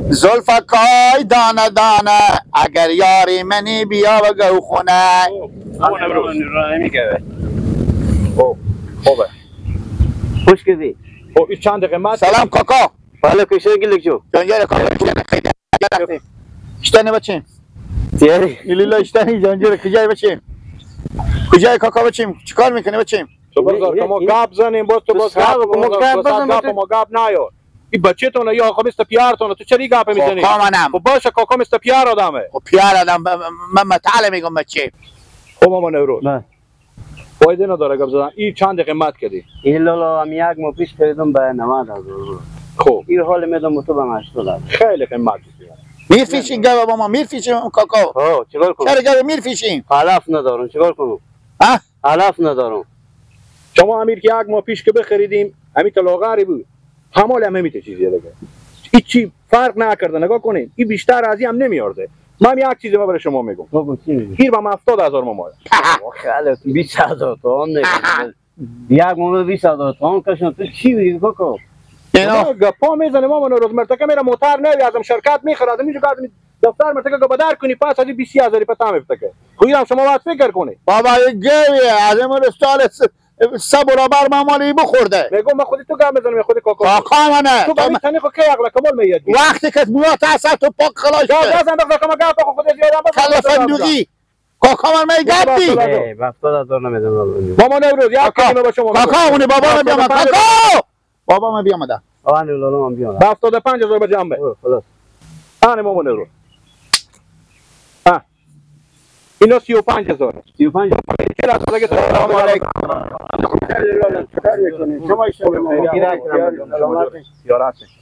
زلفکای دانه دانه اگر یاری منی بیا و گو خونه. اون امروز را نمیگه. خوبه. خوش کردی. خب این چند دقیقه سلام کاکا. حالا کشور گلک جو. جانجار کاکا اشتنی بچیم. تیاری. لیلا اشتنی جانجار کجای بچیم. کجای کاکا بچیم. چیکار میکنی بچیم. تو بذار که ما گپ زنیم باز تو باز ما گپ نیار. این بچه تونه یا آقا مثل پیار تونه تو چری گپ میزنی؟ کاکا منم. خب باشه کاکا مثل پیار آدمه. خب پیار آدم من متعال میگم بچه. خب ماما نوروز. نه. فایده نداره گپ زدن. این چند قیمت کردی؟ این لالا هم یک ماه پیش خریدم به 90,000. خب. این حال میدم تو به 80,000. خیلی قیمت کردی. میرفیشیم گپ با ما میرفیشیم کاکا. ها چیکار کنم؟ چرا گپ میرفیشیم؟ علف ندارم چیکار کنم؟ ها؟ علف ندارم. شما امیر که یک ماه پیش که بخریدیم همین طلاقاری بود. همال هم همیته چیزی دیگه. هیچی فرق نکرده نگاه کنین. این بیشتر از این هم نمیارزه. من یک چیزی برای شما میگم. بگو چی میگی؟ گیر با 70,000 مماید. خیلی 20,000 تومان نگه. یک ماه 20,000 تومان کشم تو چی میگی کاکا؟ اینا گپا میزنه ماما روز مرتکه میره موتر نوی ازم شرکت میخره ازم اینجا که دفتر مرتکه که بدر کنی پس از 20,000 پتا میفتکه. خویرم شما باید فکر کنی. بابا گویه از این استال سه برابر مامالی بخورده. میگم من خودی تو گپ میزنم خودی کاکا. کاکا منه. تو ببین تنی خو کی عقل کمال میاد. وقتی که میاد اصلا تو پاک خلاص جا دازم بخدا کما گپ خود زیادم کلا فندوقی. کاکا من میگفتی. 70,000 نمیدم. ماما نوروز یک کلمه با شما. کاکا اونی بابا من بیام کاکا. بابا من بیام ده. آن لالا من بیام. 75,000 به جنبه. خلاص. آن ماما نوروز. ها. اینا 35,000. 35. چرا اصلا که سلام علیکم. شما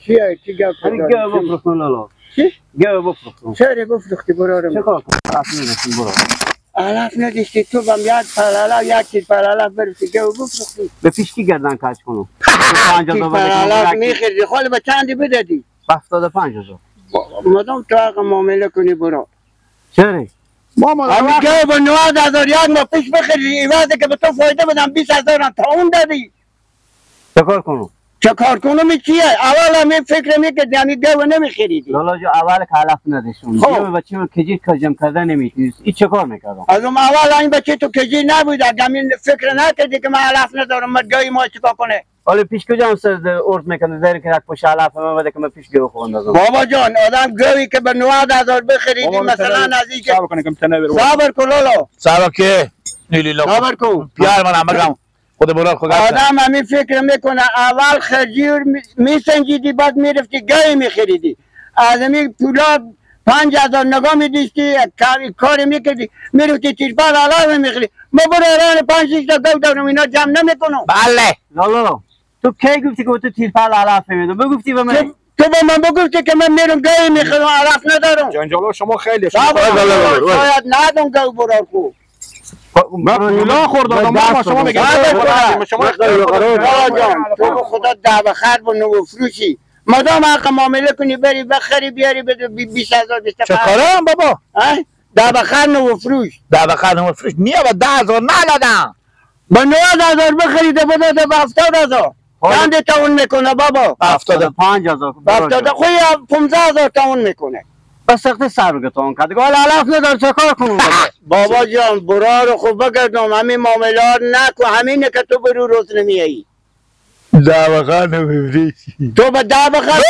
چیه چی گپ همین گپ بفروختن لالا. چی؟ گپ بفروختن. چرا بفروختی برارم؟ چه کار کنم؟ اصلا نمی‌تونم برو. علف نداشتی تو بهم یک پلالا یک چیز پلالا برسی که بفروختی. به پیش کی گردن کج کنم؟ 50,000 پلالا میخریدی خالی به چندی بدادی؟ 75,000. مدام تو آقا معامله کنی برو. چرا؟ همین که با 90,000 یک ماه پیش بخریدی ایوازه که به تو فایده بدم 20,000 تا اون دادی. چه کار کنم؟ چه کار کنم چیه؟ اول همین فکر میکردی همین گوه نمیخریدی. لالا جو اول که علف نداشتم. خب. بچه من کجی کجم کردن نمیتونست. این چه کار میکردم؟ از اون اول این بچه تو کجی نبود همین فکر نکردی که من علف ندارم مدگاهی ما چیکار کنه. حالا پیش کجا هم سر ارد میکنه داری که یک پوش علف من بده که من پیش گوه خوندم. بابا جان آدم گوی که به 90,000 بخریدی مثلا نزدیک صبر کنید کم تنویر. صبر کن لالا. صبر که نیلی صبر کن. پیار من امرم خود برار خود آدم همین فکر میکنه اول خجیر میسنجیدی بعد میرفتی گوی میخریدی. از همین پولا 5,000 نگاه میدیستی کاری میکردی میرفتی تیرپال علف میخری. ما برای 5-6 تا گو دارم اینا جمع نمیکنم. بله لالا تو کی گفتی که تو تیرپال علف میدم؟ بگفتی به من. تو به من بگفتی که من میرم گوی میخرم علف ندارم. جنجالا شما خیلی شاید ندم گو برار خوب. من پولا خوردم ما شما میگید شما تو خدا دعوه خر با نو فروشی مدام حق معامله کنی بری بخری بیاری بده 20,000 چه کارم بابا دعوه خر نو فروش دعوه خر نو فروش نیا و 10,000 نلدم با 90,000 بخریده بده به 70,000 چند تاون میکنه بابا 75,000 خوی 15,000 تاون میکنه بس سخت سر رو گتون کرد گال علف ندار چه کار کنم بابا جان برا رو خوب بگردم همین معاملات نکن همینه که تو برو روز نمیایی دعوه خر نو فروش تو به دعوه خر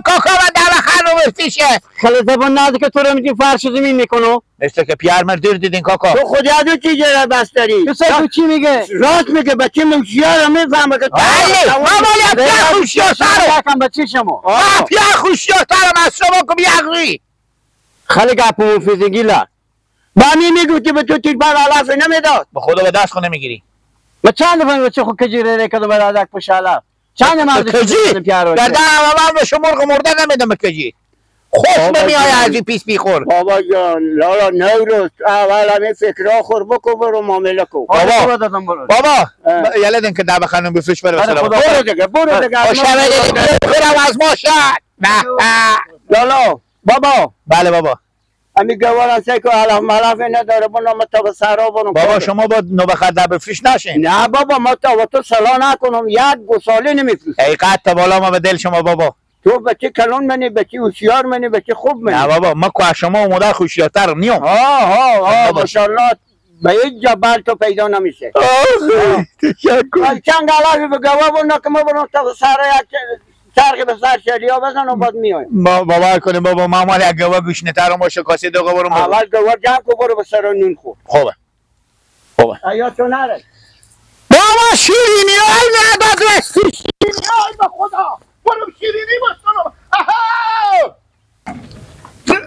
کاکا و دعوه خر نو فروشه خلاص زبان نازی که تو رو میگی فرش زمین میکنو مثل که پیار مردیر دیدین کاکا تو خود یادو چی جره بستری تو سر چی میگه راست میگه بچه موشیار میفهمه که بله مامالی پیار خوشیار سارو یکم بچه شما پیار خوشیار سارو از شما کم یقری خیلی گپ مفیزگی لا با می میگوتی به تو تیر بار علف نمیداد به خدا به دست خود نمیگیری ما چند دفعه بچه خود کجی ره کدو برای یک پوش علف چند مرد کجی در دعوه به شما مرغ مرده نمیدم کجی خوش نمیای از این پیس بیخور بابا جان لالا نوروز اول همین فکرها خور بکن برو معامله کن بابا یلدن که دعوه خانم بفروش برو برو دیگه خورم از ما شد لالا بابا بله بابا امی گوارن سیکو علف ملف نداره بنا ما تا به سرا برو بابا شما با نوبخر در بفروش نشین نه بابا ما تا و تو صلاح نکنم یک گساله نمیفروش ای قد تا بالا ما به دل شما بابا تو بچه کلان منی، بچه هوشیار منی، بچه خوب منی. نه بابا ما که شما و مادر خوشیارترم نیام. ماشاءالله به هیچ جا بر تو پیدا نمیشه. تشکر. چند علاقه به گواه بنا که ما برون تا سر یک چرخی به سر شریا بزن و بعد میایم. باور کنیم بابا ما مال یک گواه گوشنه‌تر باشه کاسه دو برو. اول گواه جمع کو برو به سر نون خور. خوبه. ایا تو نره. بابا شیرینی های نداد رستی. شیرینی های به خدا. برو شیرینی باشتنم.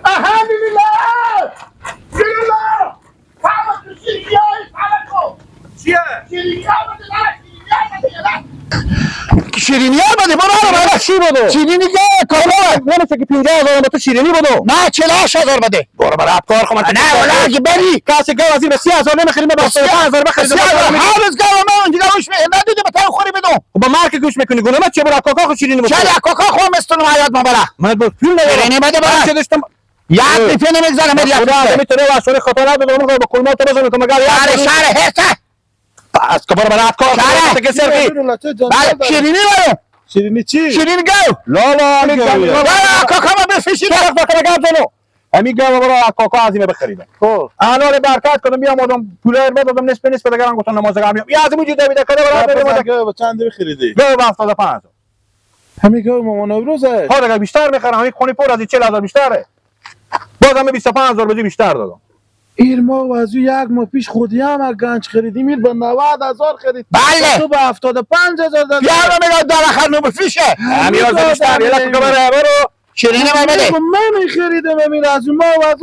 اها لیلا. لیلا. بابا شیرینی های پلکو. چیه؟ شیرینی ها بده نه. شیرینی ها بده برو چی بده؟ شیرینی که کالا نمیشه که 50,000 تو شیرینی بده. نه 48,000 بده. برو برای افکار خو من. نه ولی اگه بری کاسه گاو از این به 30,000 نمیخریم به 25,000 بخریم. هر گاو ما اونجا گوش ندیدی به تو خوری بدو. با مارک گوش میکنی گونه ما چه برای کاکا خو شیرینی بده. چرا کاکا خو مستون حیات ما برا. من با فیلم شیرینی بده برا. چه داشتم یک دیفه نمیگذارم بری. خدا نمیتونه واسه خطر نده من با کلمات تو بزنم تو مگر شهر هرته. از کبار برای افکار شهر که سرکی. بعد شیرینی برو. شیرینی چی؟ شیرینی گاو. لا کاکا ما بفروشید. کاکا گاو جلو. همین گاو برو کاکا عظیمه بخریدم. خب الان برکت کنم بیام آدم پولر بدم نصف بدم گفتم نمازگاه میام. یا از موجود دویده کنه برام گاو چند بخریدی؟ گاو 75,000. همین گاو مامان نوروزه. ها دیگه بیشتر میخرم همین خونی پر از 40,000 بیشتره. بازم 25,000 بازی بیشتر دادم. ایر ما و از یک ماه پیش خودی هم گنج خریدیم ایر به 90,000 خرید. بله تو به 75,000 دادی. یا میگم در آخر نو بفروشه. همین از بیشتر یلا تو برو شیرینی من بده. من خریدم همین از ما و از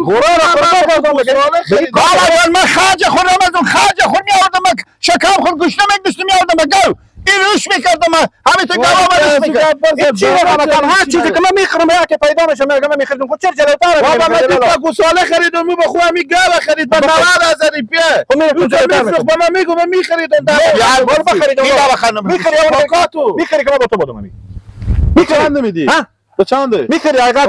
قرار خرید. بابا من خرج خودم از اون خرج خود میاردم شکم خود گوش نمیداشتم میاردم گاو. این روش میکردم همین تو گاو من میکردم. چی میگم هر چیزی که من میخرم یا که پیدا نشه میگم میخریدم خود چرا جلوتر بابا من تو گوساله خریدم می بخو همین گاو خرید به 90,000 روپیه. خب میفروخ با من میگم من میخریدم یا برو بخرید اون گاو خرید میخری اون تو میخری که ما با تو بدم همین چند میدی؟ تو چنده؟ میخری حقیقت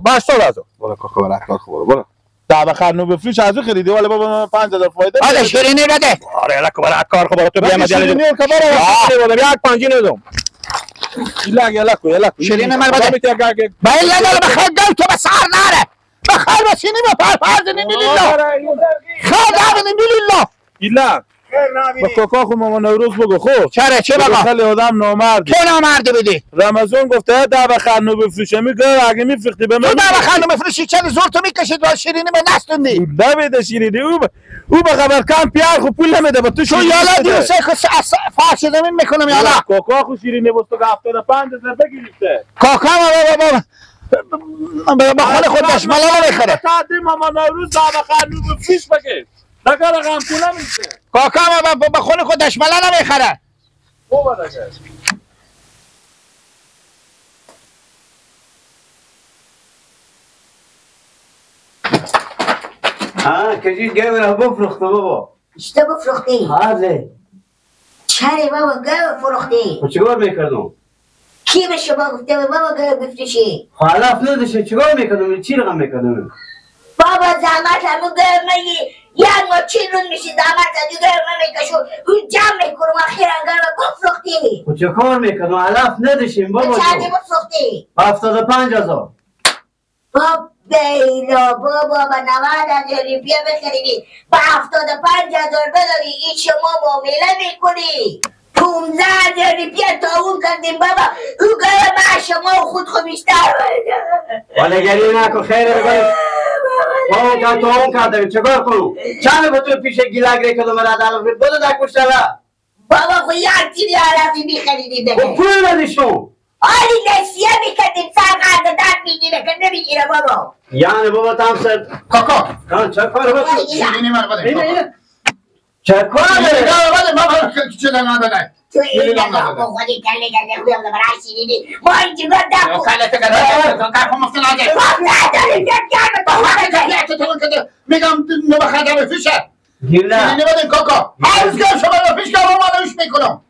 با 80,000 برو کاکا برای کار خوب برو دعوه خرنو بفروش از خریدی ولی بابا 5,000 فایده آره شیرینی بده آره الک برای کار خوب تو بیام شیرینی که برو یک پنجی ندم الک شیرینی من بده باید نداره بخیر گل تو به سر نره بخیر بسینی به فرفرد نیلیلا خدا به نیلیلا ایلا با کاکا خو ماما نوروز بگو خب چرا چه بابا خیلی آدم نامرد تو نامرد بدی رمضان گفته دعوه خرنو بفروشه میگه اگه میفروختی به من تو دعوه خرنو بفروشی چرا زور تو میکشید با شیرینی به نستوندی نمیده شیرینی او به خبر کم پیار خو پول نمیده با تو یالا دیوسه فاش زمین میکنم یالا کاکا خو شیرینی بستو 75,000 بگیریسته کاکا با خال خود دشمالا نمیخره تعدیم ماما نوروز دعوه خرنو بفروش بگیر نگه رقم پول نمیشه کاکا با خود خود دشمالا نمیخره خوبه دیگه کجی گاو را بفروخته بابا اشته بفروختی؟ هازه چرا بابا گاو فروختی؟ خب چیکار میکردم؟ کی به شما گفته بابا گاو بفروشی؟ حالا نداشته چیکار میکردم؟ چی رقم میکردم؟ بابا زحمت همون گاو مگی یک ما چی روز میشی زحمت همون گاو میکشو اون جمع میکنم اخیرا گاو بفروختی؟ خب چیکار میکردم؟ علف نداشتیم بابا چندی بفروختی؟ 75,000 بابا بیلا بابا با 90,000 روپیه بخریدی با 75,000 بداری این شما معامله میکنی 15,000 روپیه تاون کردیم بابا او گاو ما شما خود خو بیشتر ولی گری نکن خیره بگوید بابا که تاون کردیم چیکار کنم؟ چند با تو پیش گیلگری کدوم را دارم بودو در کشتلا بابا خو یک تیری علفی میخریدی خب بگه پول نداشتم آلی نسیه میکردیم سر قرارداد میگیره که نمیگیره بابا یعنی بابا تام سر کاکا چه کار بکنی؟ شیرینی من بده چه کار بده ما چه نده تو این نگاه خودی کلی گرده خویم برای شیرینی ما اینجا دکو کله تگرده کارخون مفتن آگه نداری کرده میگم نبخرده بفیشه گیله شیرینی بده کاکا از گل شما بفیش که ما روش میکنم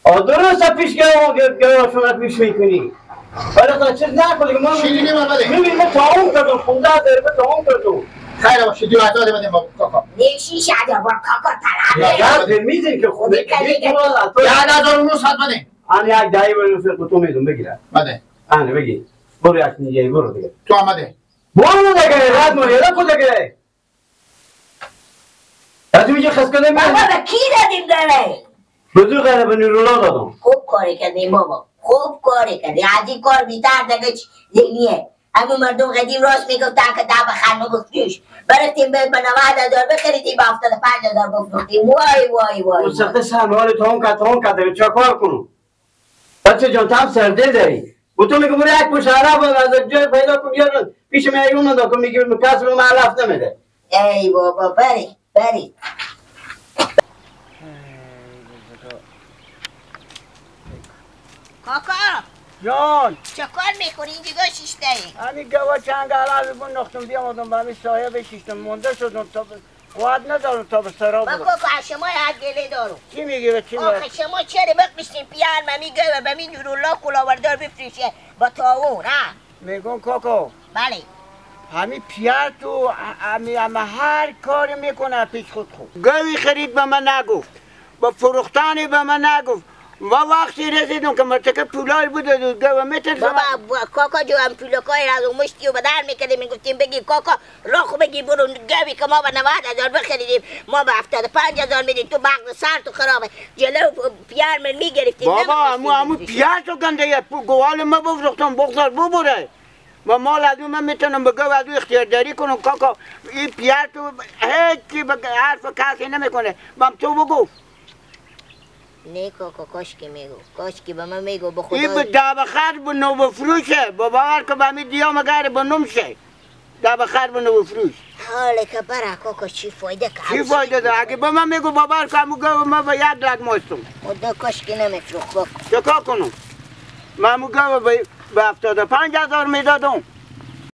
درست پیش که شما پیش میکنی ولی تا چیز نکنی که ما شیرینی من بده میبینی ما تاون کردم 15,000 تاون کردم خیلی باشه 2,000 بدیم با کاکا نیشی شده با کاکا طرفه یاد میزین که خودی 1,000 اونو 100 بده آن یک دایی برای رفیق تو میدون بگیره بده آنه بگی برو یک نیگه برو دیگه تو آمده برو دیگه راحت مریده خود دیگه از میگه خسکده بابا به کی دادیم داره؟ بدو غیره به نیرولا دادم خوب کاری کردیم بابا خوب کاری کردیم از این کار بیتر دیگه ذهنیه همون مردم قدیم راست میگفتن که دا بخرمه بفروش برفتیم به 90,000 بخریدیم به 75,000 بفروختیم وای وای وای اون سخت سرمال تون کرده چه کار کنم بچه جان تم سرده داری و تو میگه برو یک مشاهره بود از جای پیدا کن بیارن پیش میگون ندا کن میگه کس رو معلف نمیده ای بابا برید کاکا جان چه کار میکنی اینجا شیشته ای؟ همین گوا چند علاوه بون نختم بیامدم به همین سایه بشیشتم مونده شدم تا قوت ندارم تا به سرا با برم کاکا شما حد گله دارم چی میگی به چی آخه میگی؟ شما چرا بقیشتین پیان و میگه و به من نورالله کلاوردار بفروشه با تاون ها؟ میگم کاکا بله همین پیار تو همه هر کاری میکنه پیش خود گوی خرید به من نگفت با فروختانی به من نگفت و وقتی رسیدم که مرتکب پولای بوده گوی میترسم بابا کاکا جو هم پولکای را از مشتی و بدر میکردیم میگفتیم بگی کاکا راخو بگی برو گوی که ما به 90,000 بخریدیم ما به 75,000 میدیم تو بغض سر تو خرابه جلو پیار من میگرفتیم بابا همون پیار تو گنده گوال ما بفروختم بغضار ببره و مال از اون من میتونم بگو از اون اختیارداری کنم کاکا این پیار تو هیچی حرف کسی نمیکنه بام تو بگو نه کاکا کاشکی میگو کاشکی به من میگو به خدا این به دابخر به نو بفروشه با باور که به همین دیام اگر به نمشه دابخر به نو بفروش حاله که برا کاکا چی فایده که چی فایده ده اگه به من میگو باور که همون گو ما به 1 لک ماستم خدا کاشکی نمیفروخ کاکا چکا کنم من همون گو به 75,000 میدادم